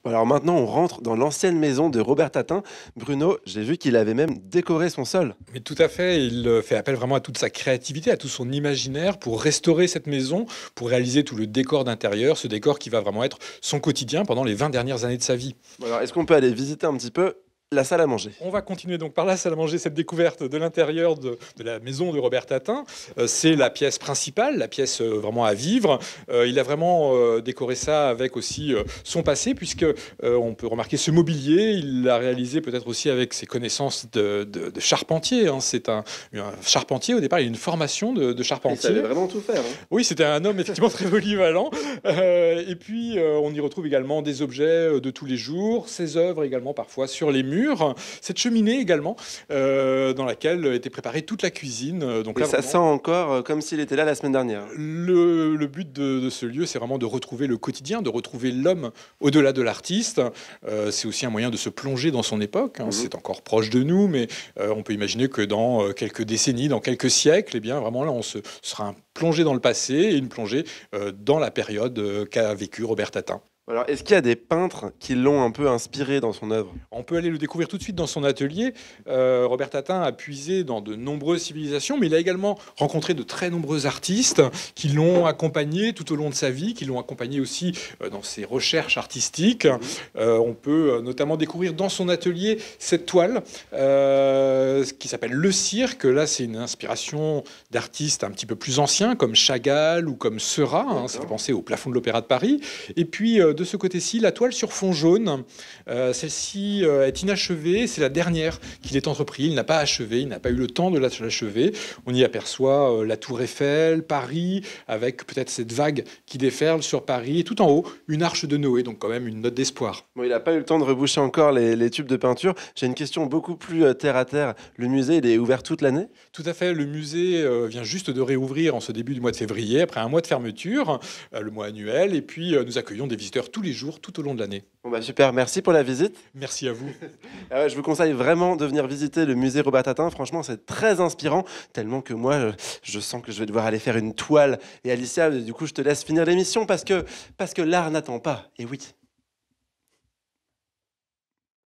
Bon, alors maintenant, on rentre dans l'ancienne maison de Robert Tatin. Bruno, j'ai vu qu'il avait même décoré son sol. Mais tout à fait, il fait appel vraiment à toute sa créativité, à tout son imaginaire pour restaurer cette maison, pour réaliser tout le décor d'intérieur, ce décor qui va vraiment être son quotidien pendant les 20 dernières années de sa vie. Bon, alors, est-ce qu'on peut aller visiter un petit peu la salle à manger? On va continuer donc par la salle à manger, cette découverte de l'intérieur de la maison de Robert Tatin. C'est la pièce principale, la pièce vraiment à vivre. Il a vraiment décoré ça avec aussi son passé, puisque on peut remarquer ce mobilier. Il l'a réalisé peut-être aussi avec ses connaissances de charpentier, hein. C'est un charpentier au départ, il a une formation de Il charpentier. savait vraiment tout faire, hein. Oui, c'était un homme effectivement très polyvalent. Et puis, on y retrouve également des objets de tous les jours, ses œuvres également parfois sur les murs. Cette cheminée également, dans laquelle était préparée toute la cuisine. Donc Et là, ça vraiment, sent encore comme s'il était là la semaine dernière. le but de ce lieu, c'est vraiment de retrouver le quotidien, de retrouver l'homme au-delà de l'artiste. C'est aussi un moyen de se plonger dans son époque, hein. Mhm. C'est encore proche de nous, mais on peut imaginer que dans quelques décennies, dans quelques siècles, eh bien, vraiment là, on se sera plongé dans le passé et une plongée dans la période qu'a vécu Robert Tatin. Alors, est-ce qu'il y a des peintres qui l'ont un peu inspiré dans son œuvre? On peut aller le découvrir tout de suite dans son atelier. Robert Tatin a puisé dans de nombreuses civilisations, mais il a également rencontré de très nombreux artistes qui l'ont accompagné tout au long de sa vie, qui l'ont accompagné aussi dans ses recherches artistiques. On peut notamment découvrir dans son atelier cette toile qui s'appelle Le Cirque. Là, c'est une inspiration d'artistes un petit peu plus anciens, comme Chagall ou comme Seurat, hein. Ça fait penser au plafond de l'Opéra de Paris. Et puis, de ce côté-ci, la toile sur fond jaune. Celle-ci est inachevée, c'est la dernière qu'il ait entrepris. Il n'a pas achevé, il n'a pas eu le temps de l'achever. On y aperçoit la Tour Eiffel, Paris, avec peut-être cette vague qui déferle sur Paris, et tout en haut, une arche de Noé, donc quand même une note d'espoir. Bon, il n'a pas eu le temps de reboucher encore les tubes de peinture. J'ai une question beaucoup plus terre à terre. Le musée, il est ouvert toute l'année? Tout à fait, le musée vient juste de réouvrir en ce début du mois de février, après un mois de fermeture, le mois annuel, et puis nous accueillons des visiteurs tous les jours, tout au long de l'année. Bon, bah super, merci pour la visite. Merci à vous. Ah ouais, je vous conseille vraiment de venir visiter le musée Robert Tatin. Franchement, c'est très inspirant, tellement que moi, je sens que je vais devoir aller faire une toile. Et Alicia, du coup, je te laisse finir l'émission parce que l'art n'attend pas. Et oui.